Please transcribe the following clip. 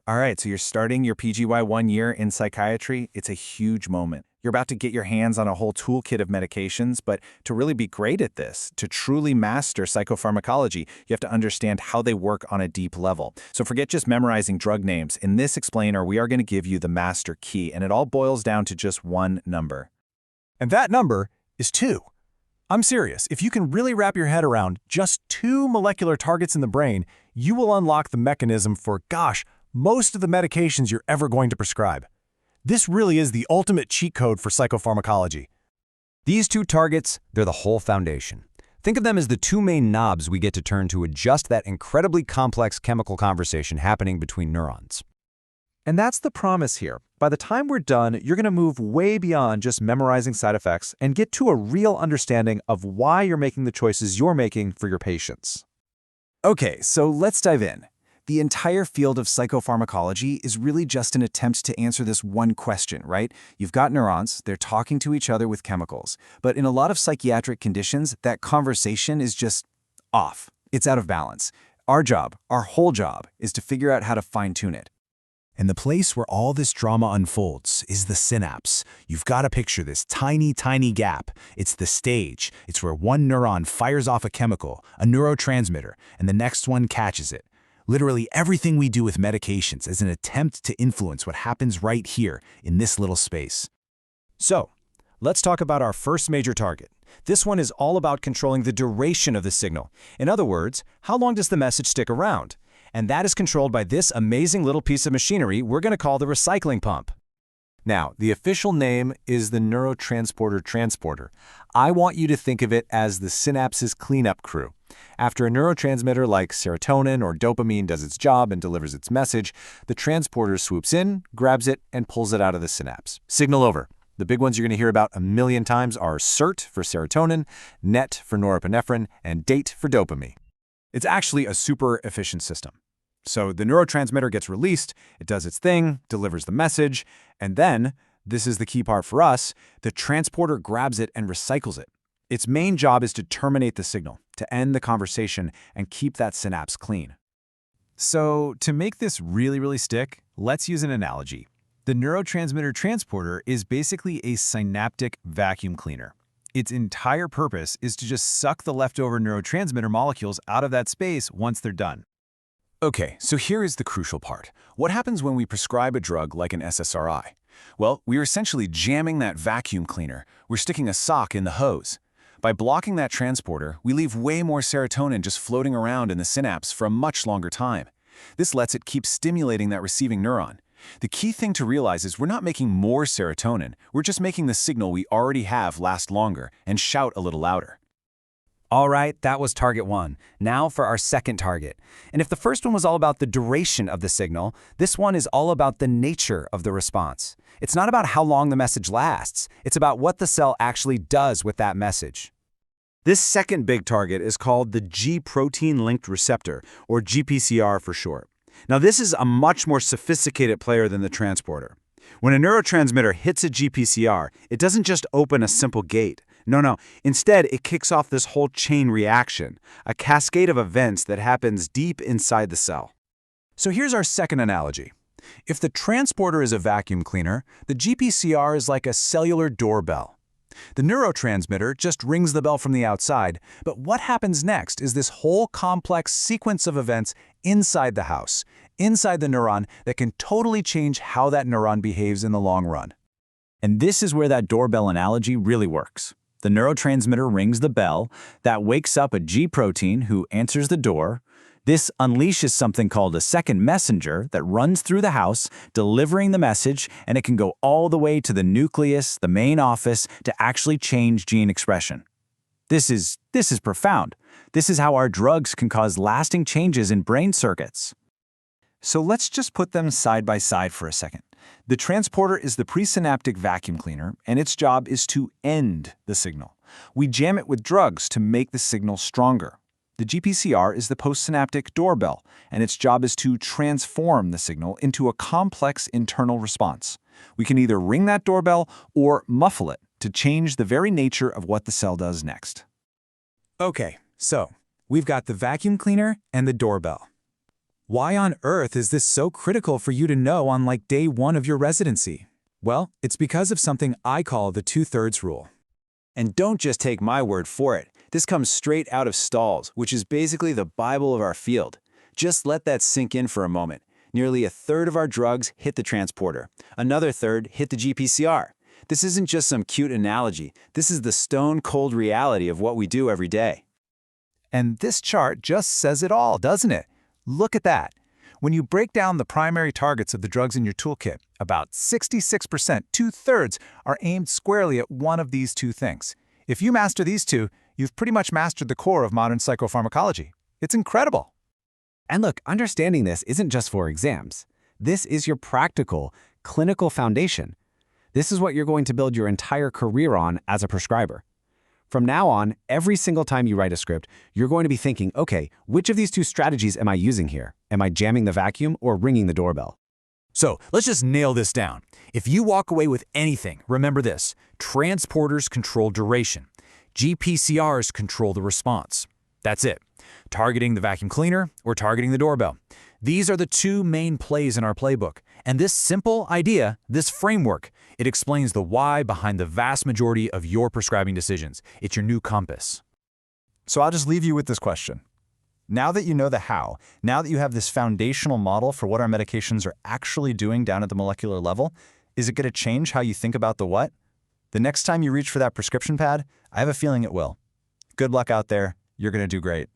All right, so you're starting your PGY-1 year in psychiatry. It's a huge moment. You're about to get your hands on a whole toolkit of medications, but to really be great at this, to truly master psychopharmacology, you have to understand how they work on a deep level. So forget just memorizing drug names. In this explainer, we are going to give you the master key, and it all boils down to just one number. And that number is 2. I'm serious. If you can really wrap your head around just 2 molecular targets in the brain, you will unlock the mechanism for, most of the medications you're ever going to prescribe. This really is the ultimate cheat code for psychopharmacology. These 2 targets, they're the whole foundation. Think of them as the 2 main knobs we get to turn to adjust that incredibly complex chemical conversation happening between neurons. And that's the promise here. By the time we're done, you're going to move way beyond just memorizing side effects and get to a real understanding of why you're making the choices you're making for your patients. Okay, so let's dive in. The entire field of psychopharmacology is really just an attempt to answer this one question, right? You've got neurons, they're talking to each other with chemicals. But in a lot of psychiatric conditions, that conversation is just off. It's out of balance. Our job, our whole job, is to figure out how to fine-tune it. And the place where all this drama unfolds is the synapse. You've got to picture this tiny, tiny gap. It's the stage. It's where one neuron fires off a chemical, a neurotransmitter, and the next one catches it. Literally everything we do with medications is an attempt to influence what happens right here in this little space. So, let's talk about our first major target. This one is all about controlling the duration of the signal. In other words, how long does the message stick around? And that is controlled by this amazing little piece of machinery we're going to call the recycling pump. Now, the official name is the neurotransporter transporter. I want you to think of it as the synapse's cleanup crew. After a neurotransmitter like serotonin or dopamine does its job and delivers its message, the transporter swoops in, grabs it, and pulls it out of the synapse. Signal over. The big ones you're going to hear about a million times are SERT for serotonin, NAT for norepinephrine, and DET for dopamine. It's actually a super efficient system. So the neurotransmitter gets released, it does its thing, delivers the message, and then, this is the key part for us, the transporter grabs it and recycles it. Its main job is to terminate the signal, to end the conversation, and keep that synapse clean. So to make this really stick, let's use an analogy. The neurotransmitter transporter is basically a synaptic vacuum cleaner. Its entire purpose is to just suck the leftover neurotransmitter molecules out of that space once they're done. Okay, so here is the crucial part. What happens when we prescribe a drug like an SSRI? Well, we're essentially jamming that vacuum cleaner. We're sticking a sock in the hose. By blocking that transporter, we leave way more serotonin just floating around in the synapse for a much longer time. This lets it keep stimulating that receiving neuron. The key thing to realize is we're not making more serotonin, we're just making the signal we already have last longer and shout a little louder. All right, that was target 1. Now for our second target. And if the first one was all about the duration of the signal, this one is all about the nature of the response. It's not about how long the message lasts. It's about what the cell actually does with that message. This second big target is called the G-protein-linked receptor, or GPCR for short. Now this is a much more sophisticated player than the transporter. When a neurotransmitter hits a GPCR, it doesn't just open a simple gate. No. Instead, it kicks off this whole chain reaction, a cascade of events that happens deep inside the cell. So here's our second analogy. If the transporter is a vacuum cleaner, the GPCR is like a cellular doorbell. The neurotransmitter just rings the bell from the outside, but what happens next is this whole complex sequence of events inside the house, inside the neuron, that can totally change how that neuron behaves in the long run. And this is where that doorbell analogy really works. The neurotransmitter rings the bell, that wakes up a G protein who answers the door. This unleashes something called a second messenger that runs through the house, delivering the message, and it can go all the way to the nucleus, the main office, to actually change gene expression. This is profound. This is how our drugs can cause lasting changes in brain circuits. So let's just put them side by side for a second. The transporter is the presynaptic vacuum cleaner, and its job is to end the signal. We jam it with drugs to make the signal stronger. The GPCR is the postsynaptic doorbell, and its job is to transform the signal into a complex internal response. We can either ring that doorbell or muffle it to change the very nature of what the cell does next. Okay, so we've got the vacuum cleaner and the doorbell. Why on earth is this so critical for you to know on like day 1 of your residency? Well, it's because of something I call the 2/3 rule. And don't just take my word for it. This comes straight out of Stahl's, which is basically the Bible of our field. Just let that sink in for a moment. Nearly a third of our drugs hit the transporter. Another third hit the GPCR. This isn't just some cute analogy. This is the stone-cold reality of what we do every day. And this chart just says it all, doesn't it? Look at that. When you break down the primary targets of the drugs in your toolkit, about 66%, 2/3, are aimed squarely at one of these two things. If you master these two, you've pretty much mastered the core of modern psychopharmacology. It's incredible. And look, understanding this isn't just for exams. This is your practical, clinical foundation. This is what you're going to build your entire career on as a prescriber. From now on, every single time you write a script, you're going to be thinking, okay, which of these two strategies am I using here? Am I jamming the vacuum or ringing the doorbell? So let's just nail this down. If you walk away with anything, remember this: transporters control duration. GPCRs control the response. That's it. Targeting the vacuum cleaner or targeting the doorbell. These are the two main plays in our playbook. And this simple idea, this framework, it explains the why behind the vast majority of your prescribing decisions. It's your new compass. So I'll just leave you with this question. Now that you know the how, now that you have this foundational model for what our medications are actually doing down at the molecular level, is it going to change how you think about the what? The next time you reach for that prescription pad, I have a feeling it will. Good luck out there. You're going to do great.